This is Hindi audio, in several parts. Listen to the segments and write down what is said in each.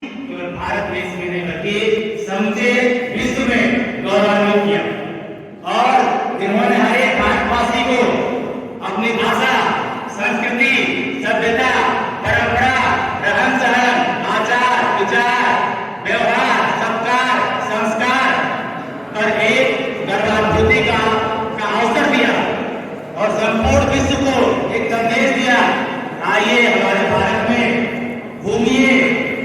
केवल भारत देश में नहीं बल्कि समूचे विश्व में गौरवान्वित किया और जिन्होंने हर एक भारतवासी को अपनी भाषा, संस्कृति, सभ्यता, परंपरा, रहन सहन, आचार विचार, व्यवहार, सत्कार, संस्कार पर एक गर्भानुभूति का अवसर दिया और संपूर्ण विश्व को एक संदेश दिया। आइए हमारे भारत में घूमिए,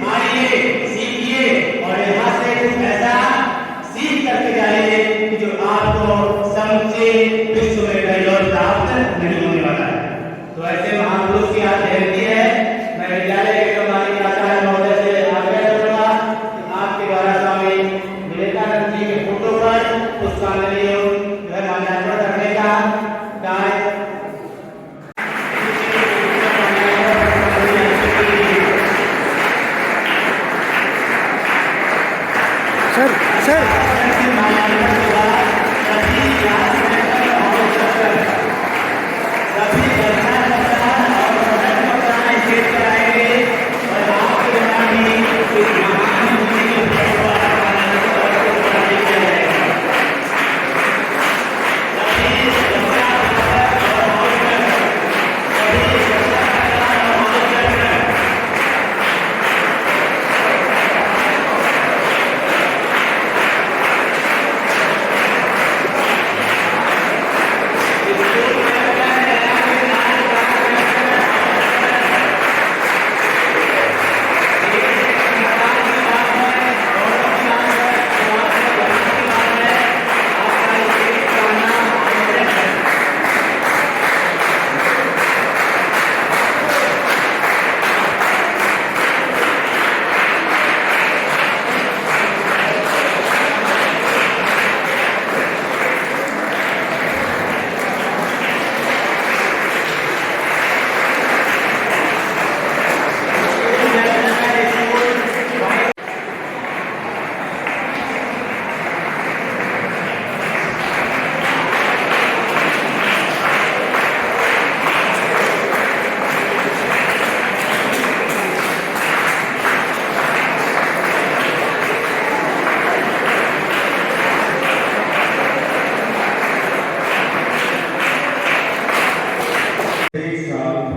खाइए, सीखिए और यहाँ से कुछ ऐसा सीख करके जाइए कि जो आपको समूचे विश्व में कहीं और प्राप्त नहीं होने वाला है। तो ऐसे महापुरुष की आज जयंती है। मैं विद्यालय के कर्मचारी आचार्य महोदय से आग्रह करूंगा कि आपके द्वारा स्वामी विवेकानंद जी के फोटो पर पुष्पांजलि माल्यार्पण करने का कार्य सर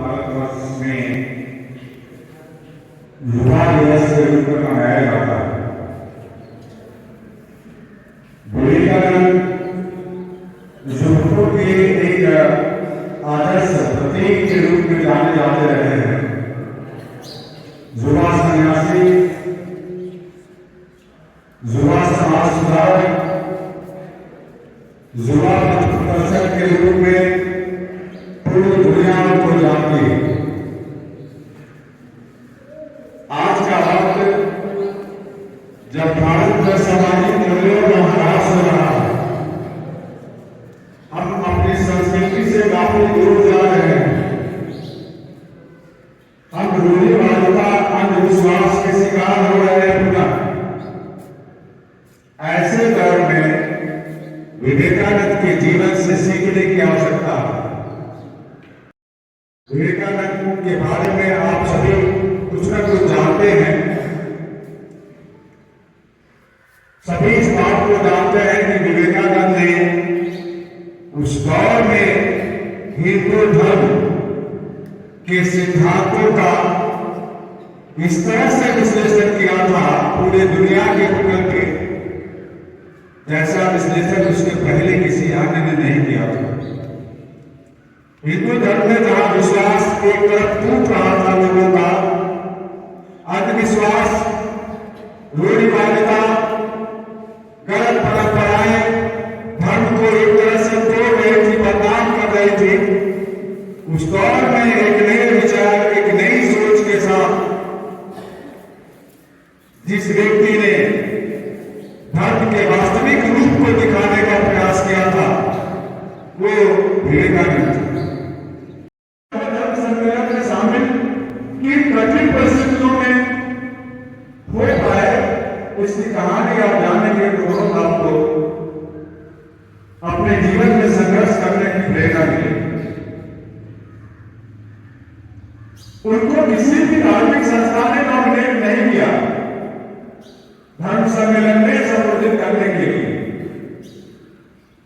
भारतवर्ष में युवा दिवस के रूप में मनाया जाता है। विवेकानंद युवकों के एक आदर्श प्रतीक के रूप में जाने जाते रहे हैं। युवा सन्यासी, युवा समाज सुधारक, युवा पथप्रदर्शक के रूप में पूरी दुनिया को जानती है। आज का वक्त जब भारत में सामाजिक मूल्यों का ह्रास हो रहा है, हम अपनी संस्कृति से काफी दूर जा रहे हैं। हम रूढ़िवादिता, अंधविश्वास के शिकार हो रहे हैं पुनः। ऐसे दौर में विवेकानंद के जीवन से सीखने की आवश्यकता है। विवेकानंद के बारे में आप सभी कुछ न कुछ जानते हैं। सभी इस बात को जानते हैं कि विवेकानंद ने उस दौर में हिंदू धर्म के सिद्धांतों का इस तरह से विश्लेषण किया था पूरे दुनिया के प्रति, जैसा विश्लेषण उसके पहले किसी अन्य ने नहीं किया था। हिंदू धर्म में जहां विश्वास एक तरफ टूट रहा था लोगों का, अंधविश्वास, रूढ़िवादिता, गलत परंपराएं धर्म को एक तरह से तोड़ रही थी, बदनाम कर रही थी। उस दौर में एक नए विचार, एक नई सोच के साथ जिस व्यक्ति ने धर्म के वास्तविक रूप को दिखाने का प्रयास किया था वो विवेकानंद। कठिन परिस्थितियों में हो पाए इसकी कहानी आप जानेंगे तो आपको अपने जीवन में संघर्ष करने की प्रेरणा मिलेगी। उनको किसी भी धार्मिक संस्था ने नॉमिनेट नहीं किया। धर्म सम्मेलन में संबोधित करने के लिए,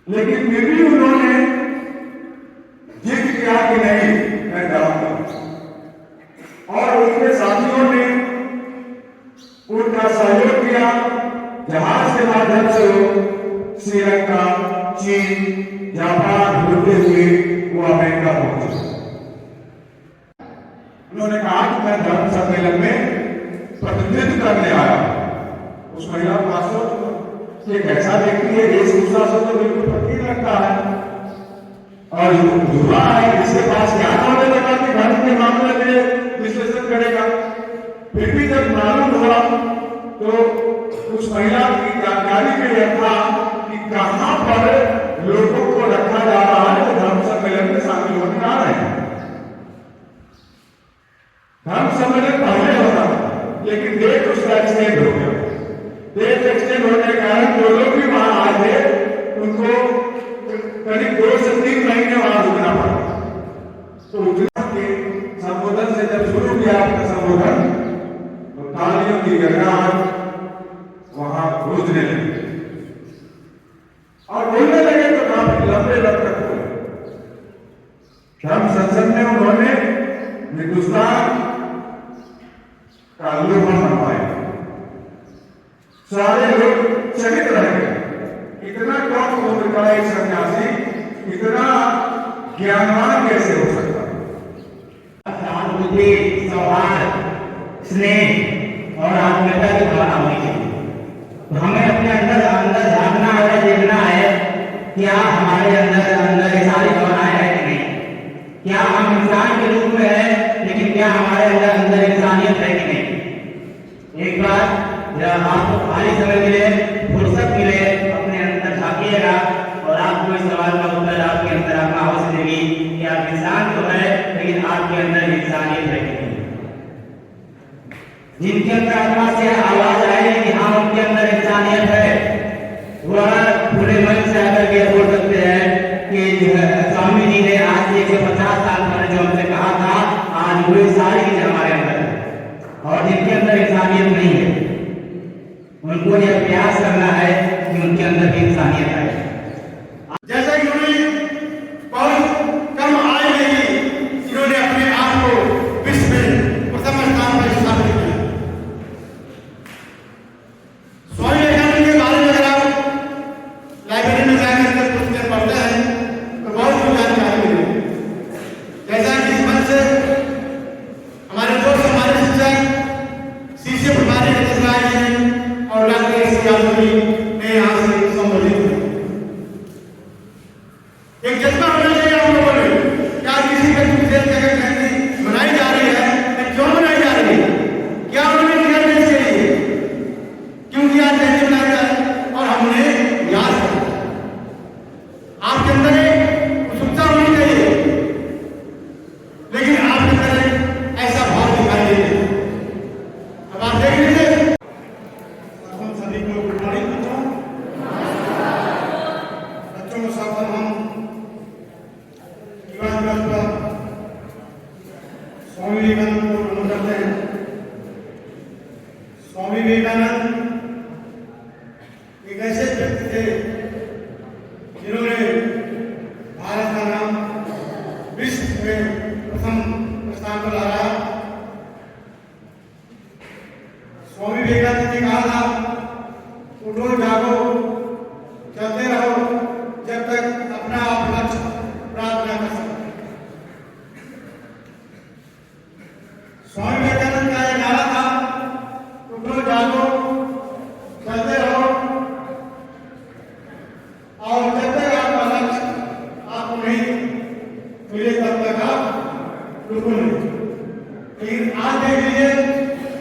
लेकिन फिर भी उन्होंने जिद किया कि नहीं, मैं जाऊंगा। और उनके साथियों ने उनका सहयोग किया। जहाज के माध्यम से वो श्रीलंका, चीन, जापान होते हुए वो अमेरिका पहुंचे। उन्होंने कहा कि मैं धर्म सम्मेलन में प्रतिनिधित्व करने आया। उस महिला को एक ऐसा व्यक्ति है, वेशभूषा से तो बिल्कुल फकीर लगता है और युवा है, इसके पास क्या होने लगा कि धर्म के मामले में विश्लेषण करेगा। फिर भी जब मालूम हुआ तो उस महिला की जानकारी में यह था कि कहां पर लोगों को रखा जा रहा है तो धर्म सम्मेलन में शामिल होने आ रहे हैं। धर्म सम्मेलन पहले होता था, लेकिन डेट उसका एक्सटेंड हो गया। डेट एक्सटेंड होने के कारण जो लोग भी वहां आए थे उनको करीब 2 से 3 महीने वहां रुकना पड़ा। तो के संबोधन से जब शुरू किया आपका संबोधन, तो तालियों की गड़गड़ाहट वहां गूंजने लगी और बोलने लगे तो काफी लंबे लग तक बोले। धर्म संसद में उन्होंने हिंदुस्तान का लोहा मनवाया। सारे लोग चकित रह गए, इतना कम उम्र का एक सन्यासी इतना ज्ञानवान कैसे हो सकता है। सहानुभूति, सौहार्द, स्नेह और आत्मीयता की भावना होनी चाहिए। तो हमें अपने अंदर झांकना है, देखना है क्या हमारे अंदर ये सारी भावनाएं है कि नहीं। क्या हम इंसान के रूप में है, लेकिन क्या हमारे अंदर इंसानियत है कि नहीं। एक बार जब आपको खाली समय मिले, फुर्सत मिले, अपने अंदर झांकिएगा और आपको इस सवाल का उत्तर आपके अंदर आत्मा अवश्य देगी कि आप इंसान तो है, लेकिन आपके अंदर इंसानियत है कि नहीं। जिनके अंदर आत्मा से आवाज आए कि हाँ उनके अंदर इंसानियत है, वह पूरे मन से आकर के बोल सकते हैं कि स्वामी जी ने आज से 150 साल पहले जो हमसे कहा था, आज वही सारी चीजें हमारे अंदर है। और जिनके अंदर इंसानियत नहीं है, उनको यह प्रयास करना है कि उनके अंदर भी इंसानियत है। जैसा कि उन्होंने बहुत कम आयु में ही इन्होंने अपने आप को विश्व में प्रथम स्थान पर स्थापित किया। स्वामी विवेकानंद के बारे में अगर आप लाइब्रेरी में जाकर पुस्तकें पढ़ते हैं तो बहुत कुछ जानकारी मिलेगी। जैसा कि इस मंच से हमारे दोस्त, हमारे शिक्षक शीशे प्रभारी और डॉक्टर ने यहाँ से संबोधित किया। एक जज्बा होना चाहिए हम लोगों में। क्या किसी का विशेष जगह कहती मनाई जा रही है, क्यों मनाई जा रही है, क्या उन्होंने किया देश के लिए, क्योंकि आज जयंती मनाई जा रही है और हमने याद किया। आपके अंदर एक उत्सुकता होनी चाहिए, लेकिन आपके अंदर ऐसा भाव दिखाई नहीं देता। अब आप देख लीजिए, सभी को गुड मॉर्निंग बच्चों के साथ हम युवा दिवस पर स्वामी विवेकानंद को नमन करते हैं। स्वामी विवेकानंद एक ऐसे व्यक्ति थे जिन्होंने भारत का नाम विश्व में प्रथम स्थान पर लाया। स्वामी विवेकानंद ने कहा था, उठो जागो चलते रहो जब तक अपना आप लक्ष्य प्राप्त न कर सको। स्वामी विवेकानंद का यह नारा था, उठो जागो चलते रहो और जब तक आपका लक्ष्य आपको नहीं मिले तब तक आप रुको नहीं। लेकिन आज देख लीजिए,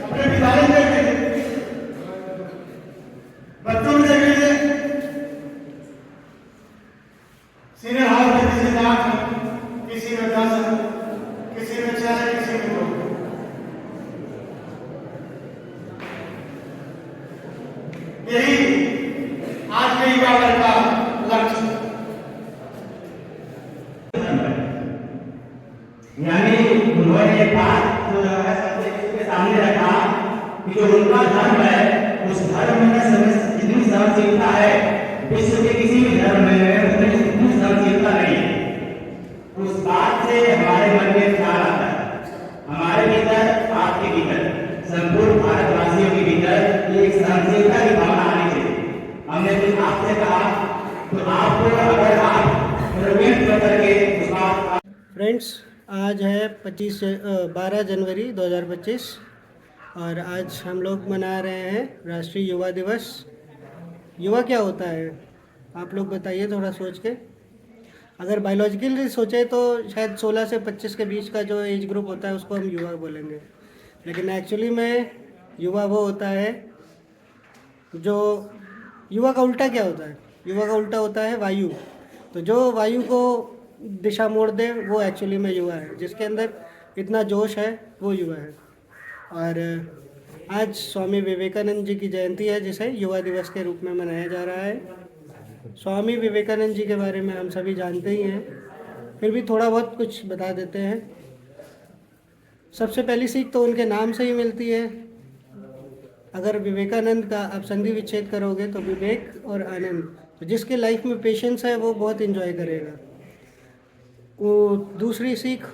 अपने विद्यालय देख लीजिए, बच्चों में देख लीजिए, सीनियर हाउस में किसी में 8 है, किसी में 10 है, किसी में 6 है, किसी में 2। यही आज के युवा वर्ग का लक्ष्य। यानी उन्होंने एक बात जो है सबके सामने रखा कि जो उनका धर्म है उस धर्म में जितनी सहनशीलता है विश्व के किसी भी धर्म में उसमें इतनी सहनशीलता नहीं है। उस बात से हमारे मन में ख्याल आता है, हमारे भीतर, आपके भीतर, संपूर्ण भारतवासियों के भीतर एक सहनशीलता की भावना आनी चाहिए। हमने कुछ आपसे कहा तो आपको अगर आप प्रवीण करके उस बात। फ्रेंड्स, आज है 12 जनवरी 2025 और आज हम लोग मना रहे हैं राष्ट्रीय युवा दिवस। युवा क्या होता है आप लोग बताइए थोड़ा सोच के। अगर बायोलॉजिकली सोचे तो शायद 16 से 25 के बीच का जो एज ग्रुप होता है उसको हम युवा बोलेंगे, लेकिन एक्चुअली में युवा वो होता है जो, युवा का उल्टा क्या होता है? युवा का उल्टा होता है वायु। तो जो वायु को दिशा मोड़ दे वो एक्चुअली में युवा है, जिसके अंदर इतना जोश है वो युवा है। और आज स्वामी विवेकानंद जी की जयंती है जिसे युवा दिवस के रूप में मनाया जा रहा है। स्वामी विवेकानंद जी के बारे में हम सभी जानते ही हैं, फिर भी थोड़ा बहुत कुछ बता देते हैं। सबसे पहली सीख तो उनके नाम से ही मिलती है। अगर विवेकानंद का आप संधि विच्छेद करोगे तो विवेक और आनंद, तो जिसके लाइफ में पेशेंस है वो बहुत एंजॉय करेगा। वो दूसरी सीख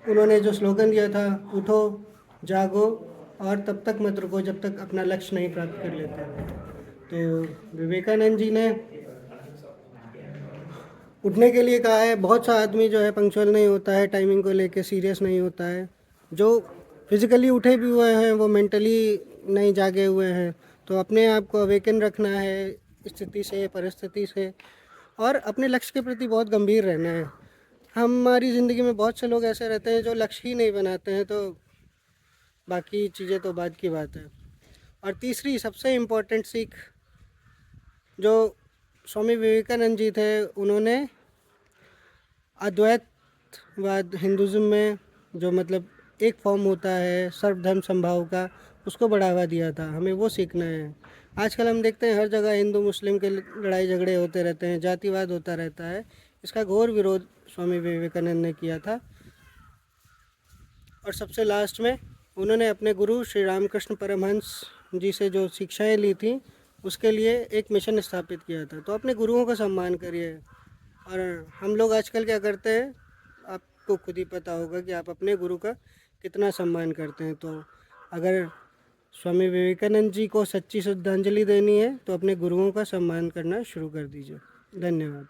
उन्होंने जो स्लोगन दिया था, उठो जागो और तब तक मत रुको जब तक अपना लक्ष्य नहीं प्राप्त कर लेते। तो विवेकानंद जी ने उठने के लिए कहा है। बहुत सा आदमी जो है पंक्चुअल नहीं होता है, टाइमिंग को लेके सीरियस नहीं होता है। जो फिजिकली उठे भी हुए हैं वो मेंटली नहीं जागे हुए हैं। तो अपने आप को अवेकन रखना है स्थिति से, परिस्थिति से, और अपने लक्ष्य के प्रति बहुत गंभीर रहना है। हमारी ज़िंदगी में बहुत से लोग ऐसे रहते हैं जो लक्ष्य ही नहीं बनाते हैं, तो बाकी चीज़ें तो बाद की बात है। और तीसरी सबसे इम्पोर्टेंट सीख जो स्वामी विवेकानंद जी थे, उन्होंने अद्वैतवाद हिंदुज़म में जो मतलब एक फॉर्म होता है सर्वधर्म समभाव का, उसको बढ़ावा दिया था। हमें वो सीखना है। आजकल हम देखते हैं हर जगह हिंदू मुस्लिम के लड़ाई झगड़े होते रहते हैं, जातिवाद होता रहता है। इसका घोर विरोध स्वामी विवेकानंद ने किया था। और सबसे लास्ट में उन्होंने अपने गुरु श्री रामकृष्ण परमहंस जी से जो शिक्षाएं ली थी उसके लिए एक मिशन स्थापित किया था। तो अपने गुरुओं का सम्मान करिए। और हम लोग आजकल क्या करते हैं, आपको खुद ही पता होगा कि आप अपने गुरु का कितना सम्मान करते हैं। तो अगर स्वामी विवेकानंद जी को सच्ची श्रद्धांजलि देनी है तो अपने गुरुओं का सम्मान करना शुरू कर दीजिए। धन्यवाद।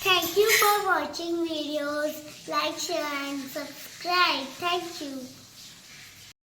Thank you for watching videos. Like, share and subscribe. Thank you.